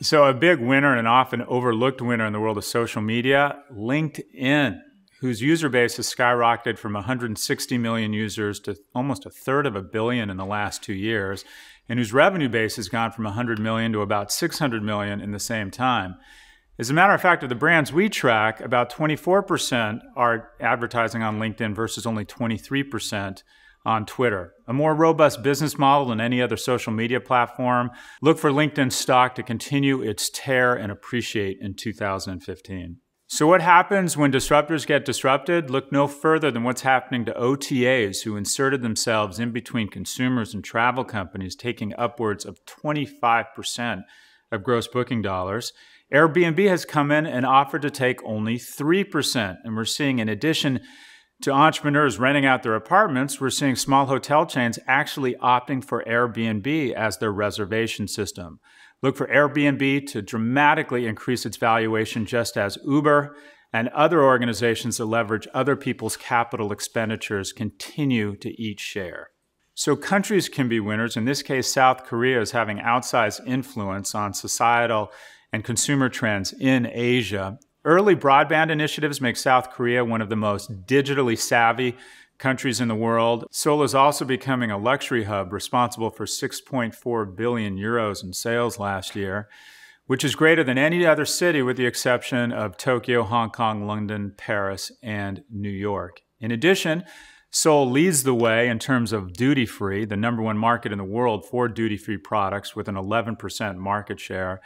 So a big winner and an often overlooked winner in the world of social media, LinkedIn, whose user base has skyrocketed from 160 million users to almost 1/3 billion in the last 2 years, and whose revenue base has gone from 100 million to about 600 million in the same time. As a matter of fact, of the brands we track, about 24% are advertising on LinkedIn versus only 23% on Twitter. A more robust business model than any other social media platform. Look for LinkedIn stock to continue its tear and appreciate in 2015. So what happens when disruptors get disrupted? Look no further than what's happening to OTAs, who inserted themselves in between consumers and travel companies, taking upwards of 25% of gross booking dollars. Airbnb has come in and offered to take only 3%. And we're seeing, in addition to entrepreneurs renting out their apartments, we're seeing small hotel chains actually opting for Airbnb as their reservation system. Look for Airbnb to dramatically increase its valuation, just as Uber and other organizations that leverage other people's capital expenditures continue to eat share. So countries can be winners. In this case, South Korea is having outsized influence on societal and consumer trends in Asia. Early broadband initiatives make South Korea one of the most digitally savvy countries in the world. Seoul is also becoming a luxury hub, responsible for 6.4 billion euros in sales last year, which is greater than any other city with the exception of Tokyo, Hong Kong, London, Paris, and New York. In addition, Seoul leads the way in terms of duty-free, the #1 market in the world for duty-free products with an 11% market share.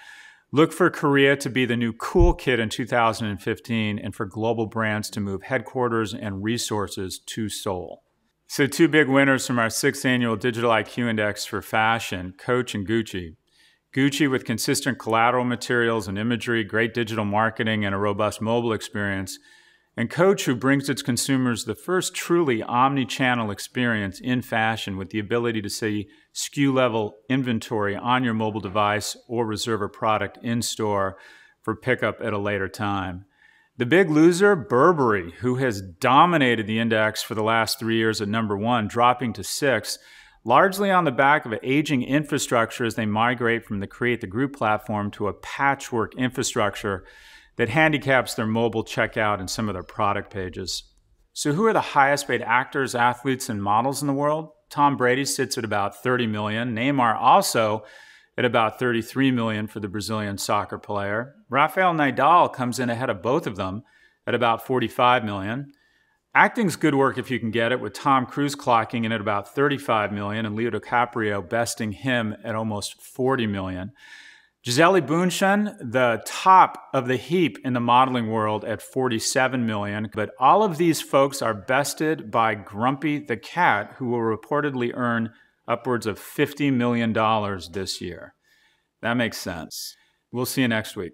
Look for Korea to be the new cool kid in 2015 and for global brands to move headquarters and resources to Seoul. So 2 big winners from our 6th annual Digital IQ Index for fashion, Coach and Gucci. Gucci with consistent collateral materials and imagery, great digital marketing, and a robust mobile experience. And Coach, who brings its consumers the first truly omnichannel experience in fashion with the ability to see SKU-level inventory on your mobile device or reserve a product in-store for pickup at a later time. The big loser, Burberry, who has dominated the index for the last 3 years at #1, dropping to 6, largely on the back of an aging infrastructure as they migrate from the Create the Group platform to a patchwork infrastructure that handicaps their mobile checkout and some of their product pages. So who are the highest paid actors, athletes, and models in the world? Tom Brady sits at about 30 million. Neymar also at about 33 million for the Brazilian soccer player. Rafael Nadal comes in ahead of both of them at about 45 million. Acting's good work if you can get it, with Tom Cruise clocking in at about 35 million and Leo DiCaprio besting him at almost 40 million. Gisele Bündchen, the top of the heap in the modeling world at 47 million, but all of these folks are bested by Grumpy the Cat, who will reportedly earn upwards of $50 million this year. That makes sense. We'll see you next week.